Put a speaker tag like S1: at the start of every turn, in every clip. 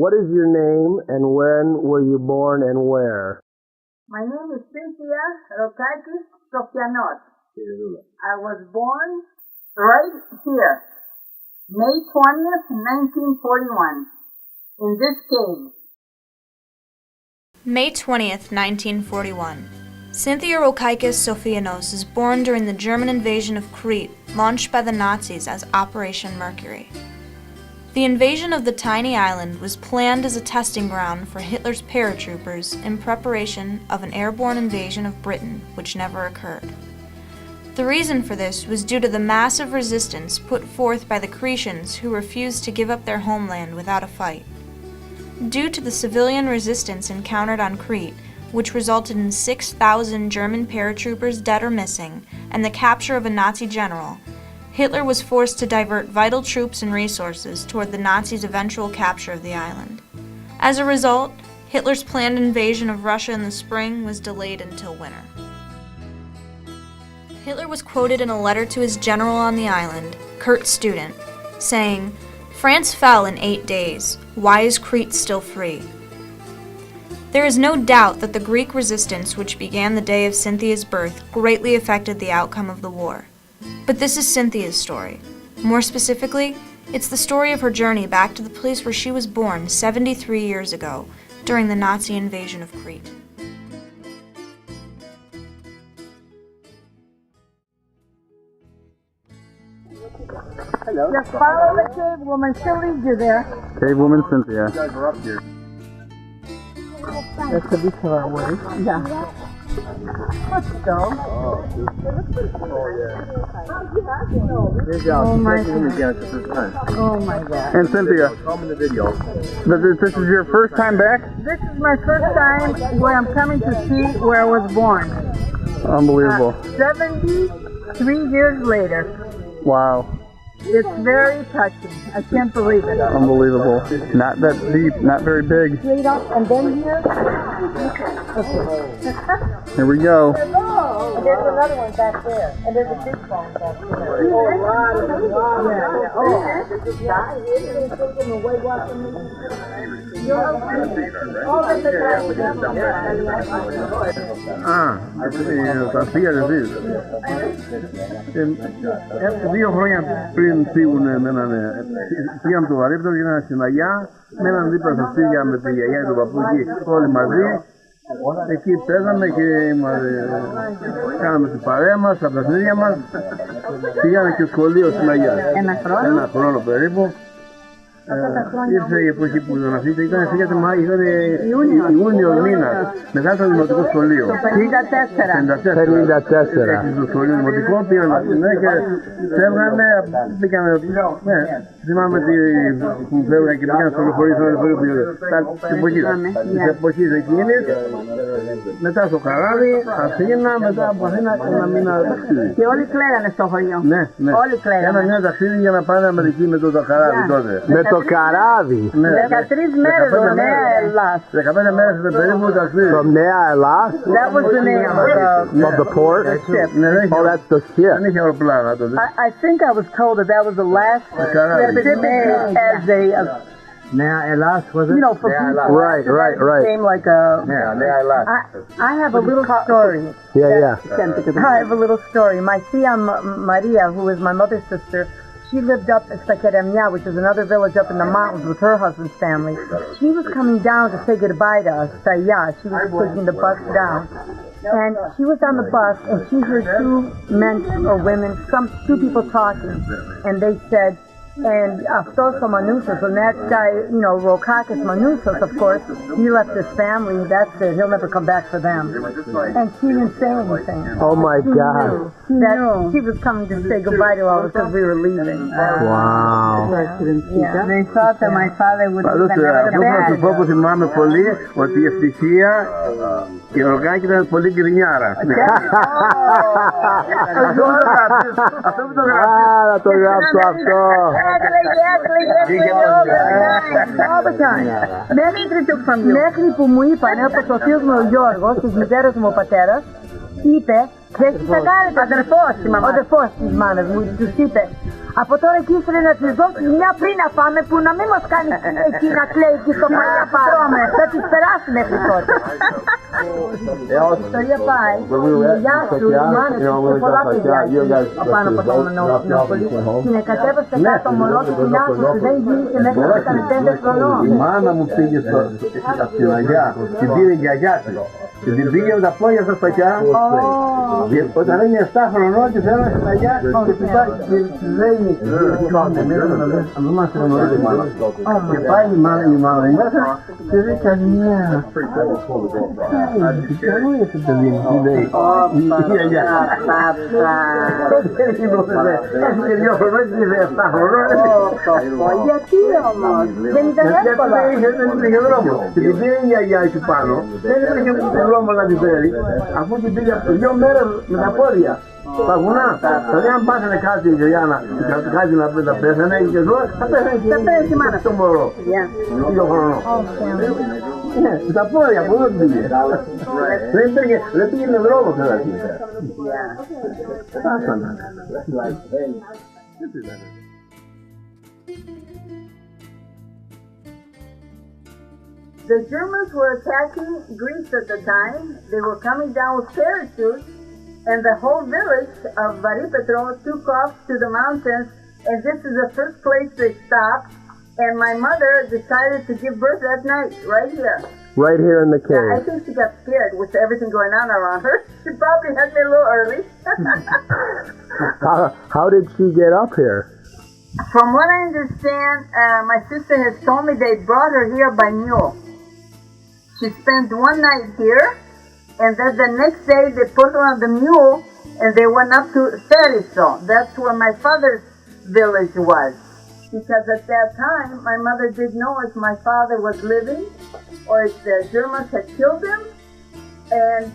S1: What is your name and when were you born and where?
S2: My name is Cynthia Rokakis Sofianos. I was born right here, May 20th, 1941, in this cave.
S3: May 20th, 1941. Cynthia Rokakis Sofianos is born during the German invasion of Crete, launched by the Nazis as Operation Mercury. The invasion of the tiny island was planned as a testing ground for Hitler's paratroopers in preparation of an airborne invasion of Britain, which never occurred. The reason for this was due to the massive resistance put forth by the Cretians who refused to give up their homeland without a fight. Due to the civilian resistance encountered on Crete, which resulted in 6,000 German paratroopers dead or missing, and the capture of a Nazi general, Hitler was forced to divert vital troops and resources toward the Nazis' eventual capture of the island. As a result, Hitler's planned invasion of Russia in the spring was delayed until winter. Hitler was quoted in a letter to his general on the island, Kurt Student, saying, "France fell in 8 days. Why is Crete still free?" There is no doubt that the Greek resistance which began the day of Cynthia's birth greatly affected the outcome of the war. But this is Cynthia's story. More specifically, it's the story of her journey back to the place where she was born 73 years ago, during the Nazi invasion of Crete.
S2: Hello. Just follow the Cavewoman, she'll lead you there.
S1: Cavewoman Cynthia.
S4: You guys are up here.
S2: That's a bit far away. Yeah. Let's go.
S4: Oh, yeah.
S2: Oh my
S4: God.
S2: Oh my God.
S1: And Cynthia,
S4: Come in the video.
S1: this is your first time back?
S2: This is my first time where I'm coming to see where I was born.
S1: Unbelievable.
S2: 73 years later.
S1: Wow.
S2: It's very touching. I can't believe it.
S1: Unbelievable. Not that deep, not very big.
S2: Straight up and then here.
S1: Here we go.
S2: And there's another one back there. And there's a big one back there. Oh, a lot of them. Yeah.
S1: Δύο χρόνια πριν φύγουν με έναν. Πήγαμε το Βαρύπτο και έναν στην Αγιά, με έναν δίπλα στα σπίτια με τη γιαγιά και τον παππού εκεί, όλοι μαζί. Εκεί παίζαμε και κάναμε την παρέα μας, τα παιχνίδια μας. Πήγαμε και σχολείο στην Αγιά. Ένα χρόνο περίπου. Ήρθε η εποχή που τον αφήσετε, ήταν Ιούνιο μήνα, μετά το δημοτικό σχολείο. 54. Έτσι στο σχολείο δημοτικό, πήγαμε στη συνέχεια, φεύγαμε, πήγαμε, θυμάμαι που φεύγαμε και πήγαμε στο λεωφορείο, της εποχής εκείνης, μετά στο Καράβι, Αθήνα, μετά από Αθήνα ένα μήνα ταξίδι.
S2: Και όλοι κλαίγανε στο χωριό.
S1: Ναι.
S2: Όλοι κλαίγανε.
S1: Ένα μήνα ταξίδι για να πάνε Αμερική με το Καράβι τότε.
S5: Με το Καράβι.
S2: 13 μέρες στο Νέα Ελλάς.
S1: 15 μέρες στο περίπου ταξίδι.
S5: From Nea Elas?
S2: That was the name
S5: Of the port?
S2: ship.
S5: Oh, that's the ship.
S1: Δεν είχε αεροπλάνα τότε.
S2: I think I was told that was the last ship made as a
S5: Nea Elas, was it?
S2: you know, for people.
S5: Right.
S2: Became like a.
S4: Yeah, last.
S2: I have a little story.
S5: Yeah.
S2: I have a little story. My tia Maria, who is my mother's sister, she lived up at Sakeremia, which is another village up in the mountains with her husband's family. She was coming down to say goodbye to us, Saya. She was taking the bus down. And she was on the bus and she heard two men or women, two people talking. And they said, and Aftos Manusos, and that guy, you know, Rokakis Manusos, of course, he left his family, that's it, he'll never come back for them. And she didn't say anything.
S5: Oh my God.
S2: That she was coming to say goodbye to us because we were leaving.
S5: Wow.
S2: Yeah. They thought that my father would
S1: Αυτό το πω θυμάμαι πολύ, ότι η ευτυχία και ο Ροκάκη ήταν πολύ γκρινιάρα. Αυτό που το γράψει.
S5: Να το γράψω αυτό.
S2: Μέχρι που μου είπαν, όπως ο θείος μου ο Γιώργος, της μητέρας μου ο πατέρας, είπε, Και εσύ θα κάνετε. Αδερφός η μαμά. Ο αδερφός της μάνας μου τους είπε. Από τώρα εκεί ήθελε να της δώσει μια πριν να πάμε που να μην μας κάνει εκεί να κλαίει εκεί στο παλιά πάμε. Θα τις περάσει μέχρι τότε. Η ιστορία πάει. Η γιά σου, η μάνα σου, είχε πολλά παιδιά απάνω από το νεοπολί. Την εκατέβασε κάτω μωρό του την άκουσε, δεν γύρισε μέχρι να έκανε 5 χρονών.
S1: Η μάνα μου πήγε στην Αγιά, την πήρε η γιαγιά της. Και την πήγε με τα πόδια στα σπακιά και όταν είναι 7 χρονών και θέλω στην Αγιά και της λέει αν δεν μας γνωρίζει η μάνα. Και πάει η μάνα μέσα και λέει καλημέρα. Καλό είσαι παιδί μου, τι λέει η γιαγιά. Έχει και 2 χρονών και 7 χρονών.
S2: Γιατί όμως, δεν ήταν εύκολα.
S1: Δεν είχε δρόμο. Και την πήρε η γιαγιά εκεί πάνω, δεν είχε δρόμο να την φέρει, αφού την πήγε 2 μέρες με τα πόδια. Τα βουνά. Δηλαδή αν πάθαινε κάτι η Γιάννα, κάτι να πέθανε και ζώα, θα πέθανε και η μάνα στο μωρό. 2 χρονών. Ναι, με τα πόδια, από εδώ την πήγε. Δεν πήγε με δρόμο τώρα. Φτάσανε.
S2: The Germans were attacking Greece at the time. They were coming down with parachutes, and the whole village of Varipetro took off to the mountains, and this is the first place they stopped. And my mother decided to give birth that night, right here.
S5: Right here in the
S2: Yeah, I
S5: cave.
S2: think she got scared with everything going on around her. She probably had me a little early.
S5: How did she get up here?
S2: From what I understand, my sister has told me they brought her here by mule. She spent 1 night here, and then the next day they put her on the mule, and they went up to Seriso. That's where my father's village was. Because at that time, my mother didn't know if my father was living, or if the Germans had killed him, and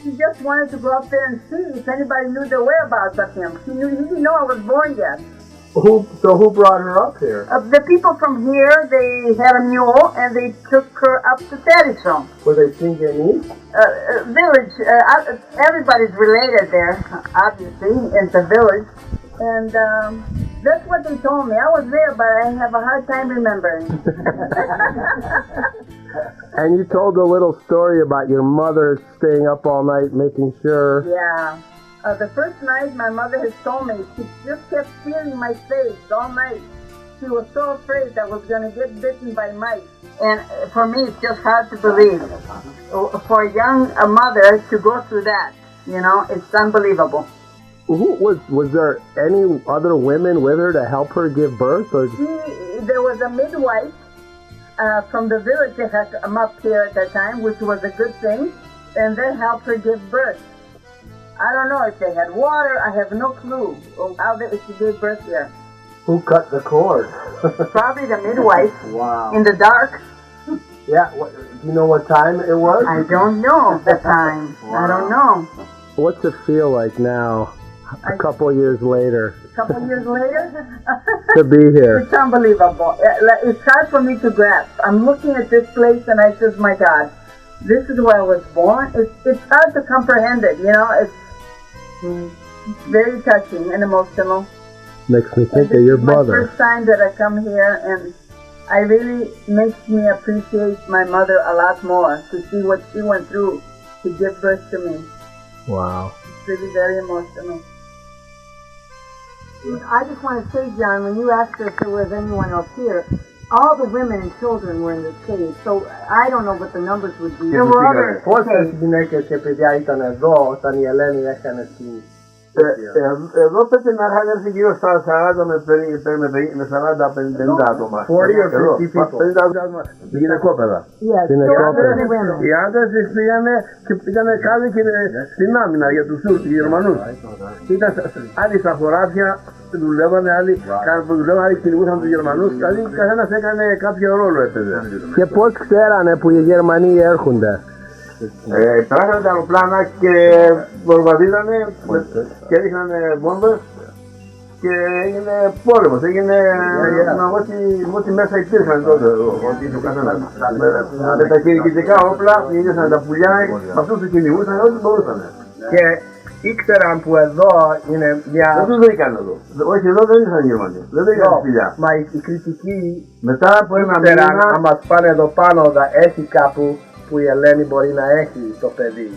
S2: she just wanted to go up there and see if anybody knew the whereabouts of him. He didn't know I was born yet.
S5: So who brought her up here?
S2: The people from here, they had a mule, and they took her up to Seriso.
S5: Were they Singanese?
S2: Village, everybody's related there, obviously, in the village. And that's what they told me. I was there, but I have a hard time remembering.
S5: And you told a little story about your mother staying up all night making sure.
S2: Yeah. The first night my mother has told me, she just kept feeling my face all night. She was so afraid I was going to get bitten by mice. And for me, it's just hard to believe. For a young mother to go through that, you know, it's unbelievable.
S5: Was there any other women with her to help her give birth? Or?
S2: There was a midwife from the village that had come up here at that time, which was a good thing, and they helped her give birth. I don't know if they had water. I have no clue how she gave birth here.
S5: Who cut the cord?
S2: Probably the midwife.
S5: Wow.
S2: In the dark.
S5: Yeah. Do you know what time it was?
S2: I don't know the time.
S5: Wow.
S2: I don't know.
S5: What's it feel like now, a couple years later,
S2: A couple years later,
S5: to be here?
S2: it's unbelievable. It's hard for me to grasp. I'm looking at this place and I says, my God, this is where I was born. It's hard to comprehend it, you know. It's very touching and emotional.
S5: Makes me think of your
S2: It's my
S5: mother.
S2: first time that I come here, and I really makes me appreciate my mother a lot more to see what she went through to give birth to me.
S5: Wow.
S2: It's really very emotional. I just want to say, John, when you asked us if there was anyone else here, all the women and children were in the cave, so I don't know what the numbers would be. There were other
S5: Πόσες
S2: caves.
S5: γυναίκες και παιδιά ήταν εδώ όταν η Ελένη έκανε την...
S1: Εδώ πρέπει να είχαν έρθει γύρω στα 40 με 40-50 άτομα.
S5: 40 or 50 people.
S1: 50 άτομα γυναικόπαιδα.
S2: Yes,
S5: In a
S2: there were
S5: couple.
S2: other women.
S1: Οι άντρες πήγανε και πήγανε κάτω και στην άμυνα για τους Γερμανούς. Ήταν άλλοι στα χωράφια, δουλεύανε, άλλοι δουλεύανε, άλλοι κυνηγούσαν τους Γερμανούς, δηλαδή καθένας έκανε κάποιο ρόλο έπαιζε.
S5: Και πώς ξέρανε που οι Γερμανοί έρχονται?
S1: Τράχανε τα αεροπλάνα και βομβαρδίζανε και έριχνανε βόμβες και έγινε πόλεμος, έγινε ό,τι μέσα υπήρχαν τότε, ό,τι είχε ο καθένας. Με τα κυνηγητικά όπλα, κυνηγούσαν τα πουλιά, αυτούς τους κυνηγούσαν, ό,τι μπορούσαν.
S5: Και ήξεραν που εδώ είναι μια...
S1: Δεν τους βρήκαν εδώ. Όχι, εδώ δεν ήσαν Γερμανοί. Δεν βρήκαν σπηλιά.
S5: Μα οι κριτικοί
S1: Μετά από ένα
S5: ήξεραν
S1: μήνα,
S5: να μας πάνε εδώ πάνω, έχει κάπου που η Ελένη μπορεί να έχει το παιδί.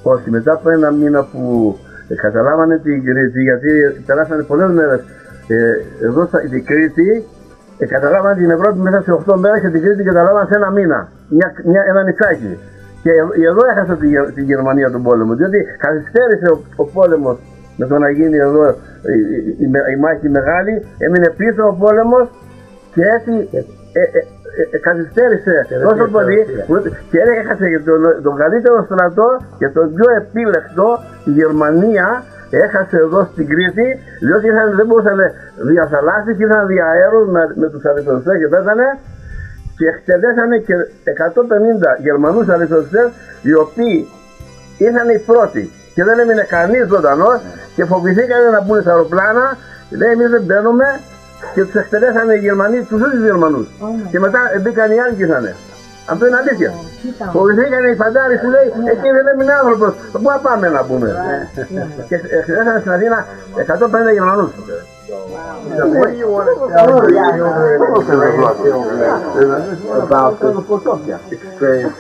S1: όχι, μετά από ένα μήνα που καταλάβανε την Κρήτη, γιατί περάσανε πολλές μέρες εδώ στην Κρήτη, καταλάβανε την Ευρώπη μέσα σε 8 μέρες και την Κρήτη καταλάβανε σε ένα μήνα, ένα νησάκι. Και εδώ έχασε τη Γερμανία τον πόλεμο, διότι καθυστέρησε ο πόλεμος με το να γίνει εδώ η μάχη μεγάλη, έμεινε πίσω ο πόλεμος και έτσι καθυστέρησε τόσο πολύ και έχασε τον καλύτερο στρατό και τον πιο επίλεκτο. Η Γερμανία έχασε εδώ στην Κρήτη, διότι δεν μπορούσαν δια θαλάσσης, ήρθαν δια αέρους με τους αριθμιστές και πέθανε και εκτελέσανε και 150 Γερμανούς αριθμιστές, οι οποίοι ήρθαν οι πρώτοι και δεν έμεινε κανείς ζωντανός και φοβηθήκανε να μπουν στα αεροπλάνα. Λέει, εμείς δεν μπαίνουμε, και τους εκτελέσανε οι Γερμανοί, τους ίδιους Γερμανούς. Και μετά μπήκαν οι άλλοι και ήρθανε. Αυτό είναι αλήθεια. Φοβηθήκανε οι φαντάροι, σου λέει, εκεί δεν έμεινε άνθρωπος, πού να πάμε να πούμε. Και εκτελέσανε στην Αθήνα 150 Γερμανούς.
S5: What do you want to tell about this experience?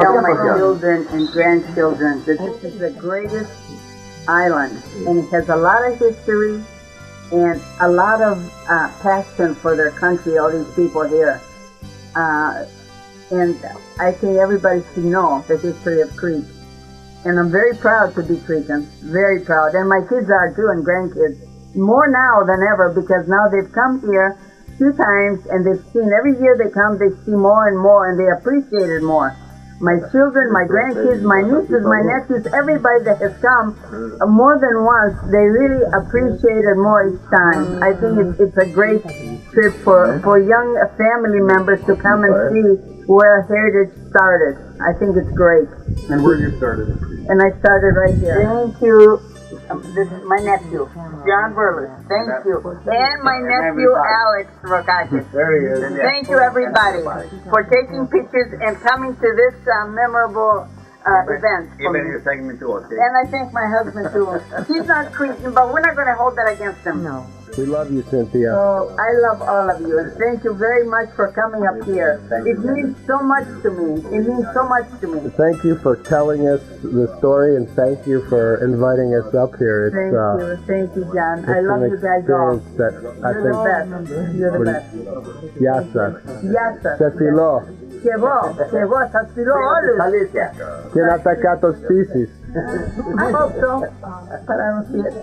S2: Tell my children and grandchildren that this is the greatest island, and it has a lot of history and a lot of passion for their country, all these people here. And I think everybody should know the history of Crete. And I'm very proud to be Cretan, very proud. And my kids are too, and grandkids. More now than ever, because now they've come here 2 times and they've seen, every year they come, they see more and more and they appreciate it more. My children, my grandkids, my nieces, my nephews, everybody that has come more than once, they really appreciate it more each time. I think it's a great trip for young family members to come and see where heritage started. I think it's great.
S4: And where you started?
S2: And I started right here. Thank you. This is my nephew, John Burles. Thank you. And my nephew, Alex Rokakis.
S4: There he is.
S2: Thank you, everybody, for taking pictures and coming to this memorable event.
S1: Even you're taking me to okay.
S2: And I thank my husband, too. He's not Cretan, but we're not going to hold that against him. No.
S5: We love you, Cynthia.
S2: Oh, I love all of you, and thank you very much for coming up here. It means so much to me. It means so much to me.
S5: Thank you for telling us the story, and thank you for inviting us up here.
S2: Thank you, John. I love you guys all.
S5: That I
S2: You're the best. You're the best.
S5: Yasa.
S2: Yasa.
S5: Sefilo.
S2: Kevo, Safilo, always.
S5: Kinatakato species.
S2: I hope so, but I don't see it.